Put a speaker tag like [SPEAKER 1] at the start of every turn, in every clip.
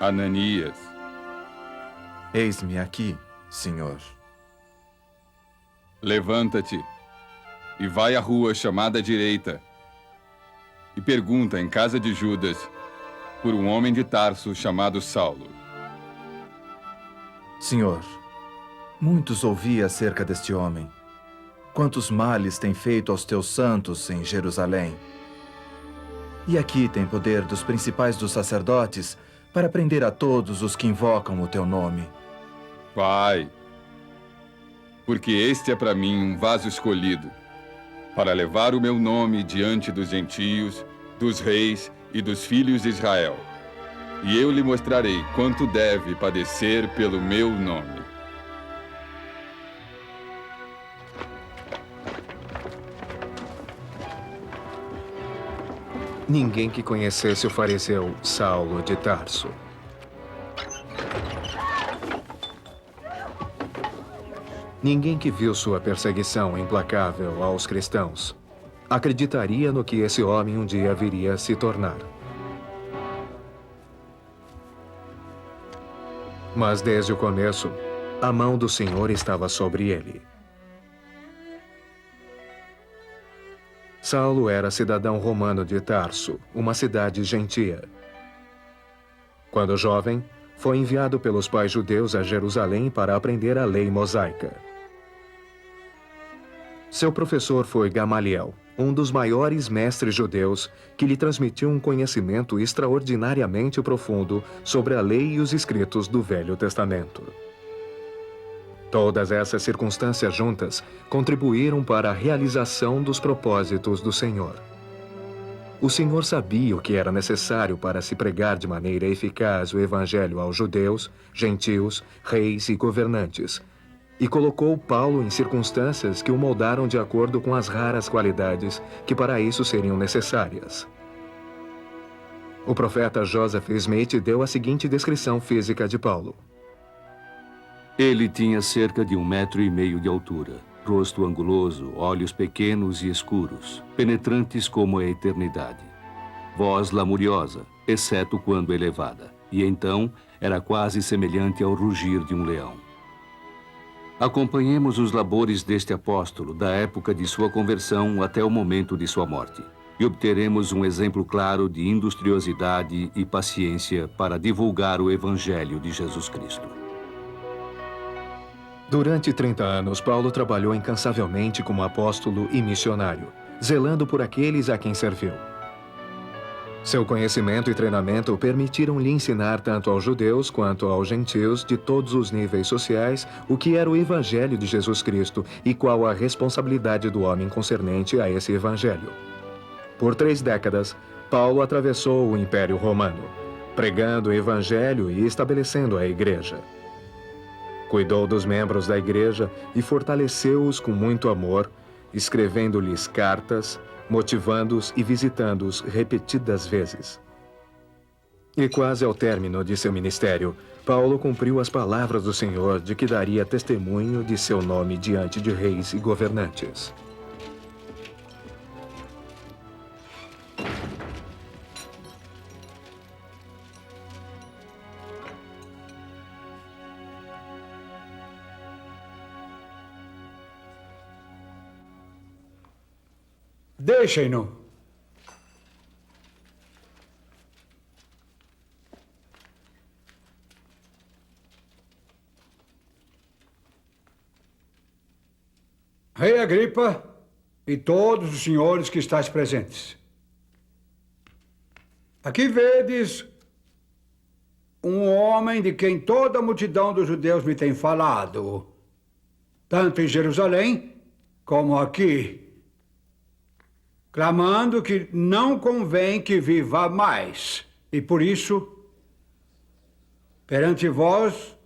[SPEAKER 1] Ananias,
[SPEAKER 2] Eis-me aqui, Senhor.
[SPEAKER 1] levanta-te e vai à rua chamada direita e pergunta em casa de Judas por um homem de Tarso chamado Saulo.
[SPEAKER 2] Senhor, muitos ouvi acerca deste homem. Quantos males tem feito aos teus santos em Jerusalém. E aqui tem poder dos principais dos sacerdotes para prender a todos os que invocam o teu nome.
[SPEAKER 1] Vai, porque este é para mim um vaso escolhido, para levar o meu nome diante dos gentios, dos reis e dos filhos de Israel. E eu lhe mostrarei quanto deve padecer pelo meu nome.
[SPEAKER 3] Ninguém que conhecesse o fariseu Saulo de Tarso. Ninguém que viu sua perseguição implacável aos cristãos acreditaria no que esse homem um dia viria a se tornar. Mas desde o começo, a mão do Senhor estava sobre ele. Saulo era cidadão romano de Tarso, uma cidade gentia. Quando jovem, foi enviado pelos pais judeus a Jerusalém para aprender a lei mosaica. Seu professor foi Gamaliel, um dos maiores mestres judeus, que lhe transmitiu um conhecimento extraordinariamente profundo sobre a lei e os escritos do Velho Testamento. Todas essas circunstâncias juntas contribuíram para a realização dos propósitos do Senhor. O Senhor sabia o que era necessário para se pregar de maneira eficaz o Evangelho aos judeus, gentios, reis e governantes, e colocou Paulo em circunstâncias que o moldaram de acordo com as raras qualidades que para isso seriam necessárias. O profeta Joseph Smith deu a seguinte descrição física de Paulo.
[SPEAKER 4] Ele tinha cerca de 1,5 metro de altura, rosto anguloso, olhos pequenos e escuros, penetrantes como a eternidade. Voz lamuriosa, exceto quando elevada, e então era quase semelhante ao rugir de um leão. Acompanhemos os labores deste apóstolo da época de sua conversão até o momento de sua morte, e obteremos um exemplo claro de industriosidade e paciência para divulgar o Evangelho de Jesus Cristo.
[SPEAKER 3] Durante 30 anos, Paulo trabalhou incansavelmente como apóstolo e missionário, zelando por aqueles a quem serviu. Seu conhecimento e treinamento permitiram-lhe ensinar tanto aos judeus quanto aos gentios de todos os níveis sociais o que era o Evangelho de Jesus Cristo e qual a responsabilidade do homem concernente a esse Evangelho. Por 3 décadas, Paulo atravessou o Império Romano, pregando o Evangelho e estabelecendo a Igreja. Cuidou dos membros da igreja e fortaleceu-os com muito amor, escrevendo-lhes cartas, motivando-os e visitando-os repetidas vezes. E quase ao término de seu ministério, Paulo cumpriu as palavras do Senhor de que daria testemunho de seu nome diante de reis e governantes.
[SPEAKER 5] Deixem-no. Rei Agripa e todos os senhores que estáis presentes. Aqui vedes um homem de quem toda a multidão dos judeus me tem falado, tanto em Jerusalém como aqui, clamando que não convém que viva mais. E por isso, perante vós,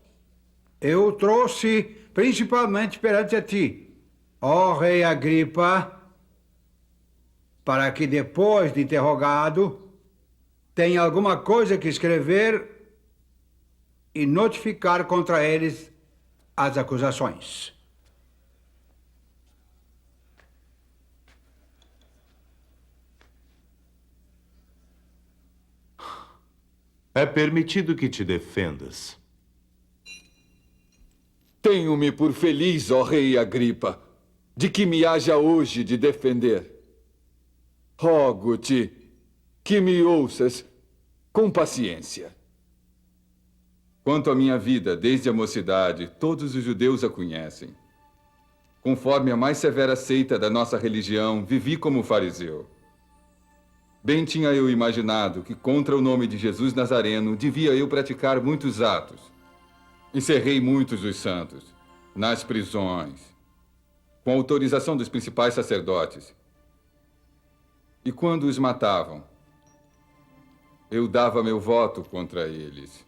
[SPEAKER 5] eu o trouxe principalmente perante a ti, ó Rei Agripa, para que depois de interrogado, tenha alguma coisa que escrever e notificar contra eles as acusações.
[SPEAKER 6] É permitido que te defendas.
[SPEAKER 1] Tenho-me por feliz, ó rei Agripa, de que me haja hoje de defender. Rogo-te que me ouças com paciência. Quanto à minha vida, desde a mocidade, todos os judeus a conhecem. Conforme a mais severa seita da nossa religião, vivi como fariseu. Bem tinha eu imaginado que contra o nome de Jesus Nazareno devia eu praticar muitos atos. Encerrei muitos dos santos, nas prisões, com autorização dos principais sacerdotes. E quando os matavam, eu dava meu voto contra eles,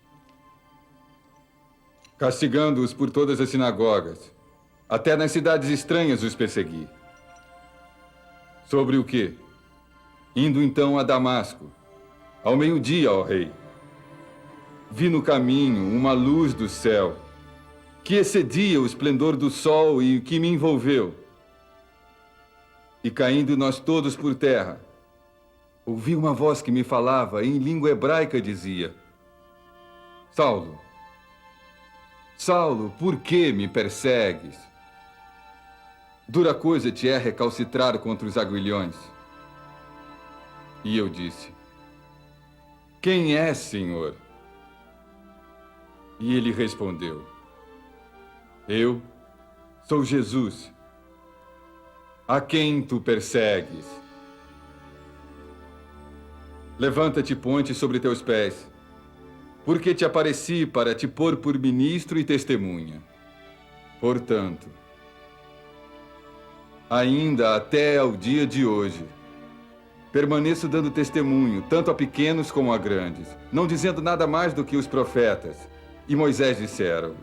[SPEAKER 1] castigando-os por todas as sinagogas. Até nas cidades estranhas os persegui. Sobre o quê? Indo então a Damasco, ao meio-dia, ó rei, vi no caminho uma luz do céu que excedia o esplendor do sol e que me envolveu. E caindo nós todos por terra, ouvi uma voz que me falava em língua hebraica, dizia: Saulo, Saulo, por que me persegues? Dura coisa te é recalcitrar contra os aguilhões. E eu disse: Quem é, Senhor? E ele respondeu: Eu sou Jesus, a quem tu persegues. Levanta-te e põe-te sobre teus pés, porque te apareci para te pôr por ministro e testemunha. Portanto, ainda até ao dia de hoje, permaneço dando testemunho, tanto a pequenos como a grandes, não dizendo nada mais do que os profetas e Moisés disseram.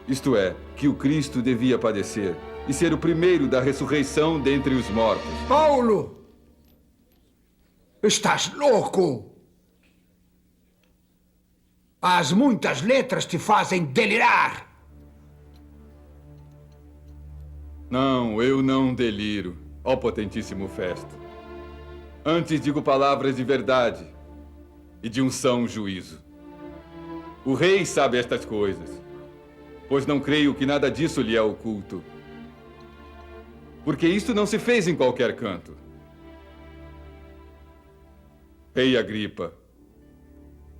[SPEAKER 1] Isto é, que o Cristo devia padecer e ser o primeiro da ressurreição dentre os mortos.
[SPEAKER 5] Paulo! Estás louco! As muitas letras te fazem delirar!
[SPEAKER 1] Não, eu não deliro, ó potentíssimo Festo. Antes digo palavras de verdade e de um são juízo. O rei sabe estas coisas, pois não creio que nada disso lhe é oculto. Porque isto não se fez em qualquer canto. Rei Agripa,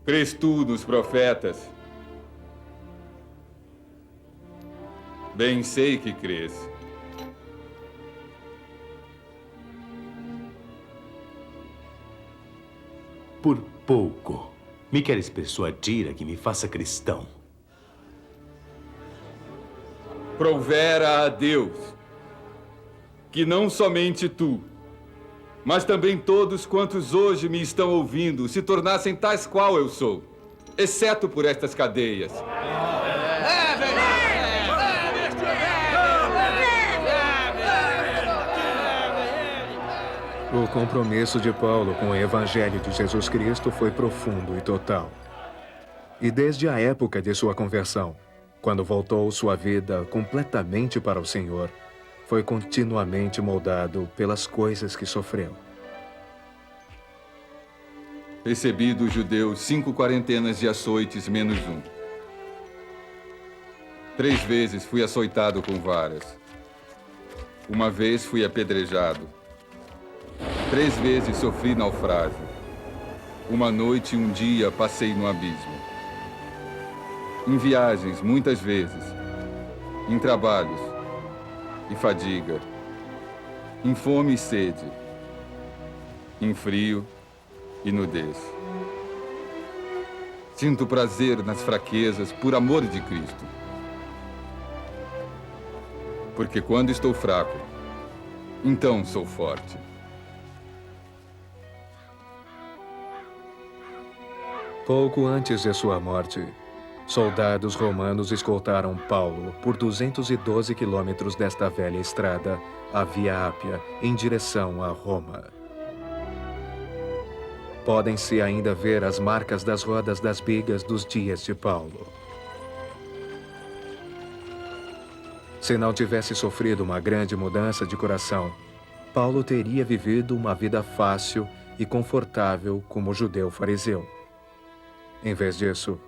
[SPEAKER 1] crês tu nos profetas? Bem sei que crês.
[SPEAKER 6] Por pouco. Me queres persuadir a que me faça cristão?
[SPEAKER 1] Provera a Deus que não somente tu, mas também todos quantos hoje me estão ouvindo se tornassem tais qual eu sou, exceto por estas cadeias.
[SPEAKER 3] O compromisso de Paulo com o Evangelho de Jesus Cristo foi profundo e total. E desde a época de sua conversão, quando voltou sua vida completamente para o Senhor, foi continuamente moldado pelas coisas que sofreu.
[SPEAKER 1] Recebi dos judeus 5 quarentenas de açoites menos um. 3 vezes fui açoitado com varas. Uma vez fui apedrejado. 3 vezes sofri naufrágio. Uma noite e um dia passei no abismo. Em viagens, muitas vezes. Em trabalhos e fadiga. Em fome e sede. Em frio e nudez. Sinto prazer nas fraquezas por amor de Cristo. Porque quando estou fraco, então sou forte.
[SPEAKER 3] Pouco antes de sua morte, soldados romanos escoltaram Paulo por 212 quilômetros desta velha estrada, a Via Ápia, em direção a Roma. Podem-se ainda ver as marcas das rodas das bigas dos dias de Paulo. Se não tivesse sofrido uma grande mudança de coração, Paulo teria vivido uma vida fácil e confortável como judeu fariseu. Em vez disso,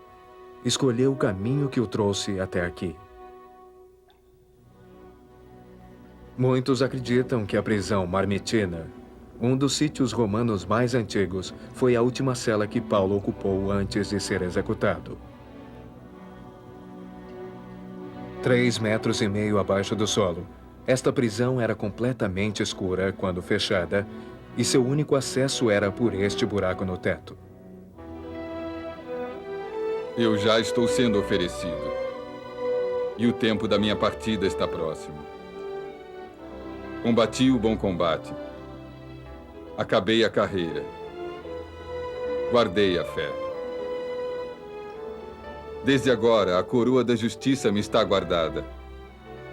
[SPEAKER 3] escolheu o caminho que o trouxe até aqui. Muitos acreditam que a prisão Marmitina, um dos sítios romanos mais antigos, foi a última cela que Paulo ocupou antes de ser executado. 3,5 metros abaixo do solo, esta prisão era completamente escura quando fechada, e seu único acesso era por este buraco no teto.
[SPEAKER 1] Eu já estou sendo oferecido. E o tempo da minha partida está próximo. Combati o bom combate. Acabei a carreira. Guardei a fé. Desde agora, a coroa da justiça me está guardada,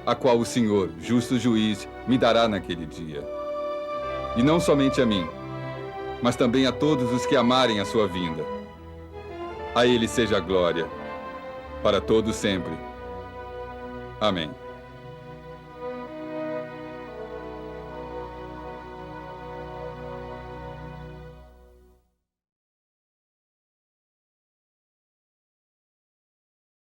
[SPEAKER 1] a qual o Senhor, justo juiz, me dará naquele dia. E não somente a mim, mas também a todos os que amarem a sua vinda. A ele seja a glória, para todos sempre. Amém.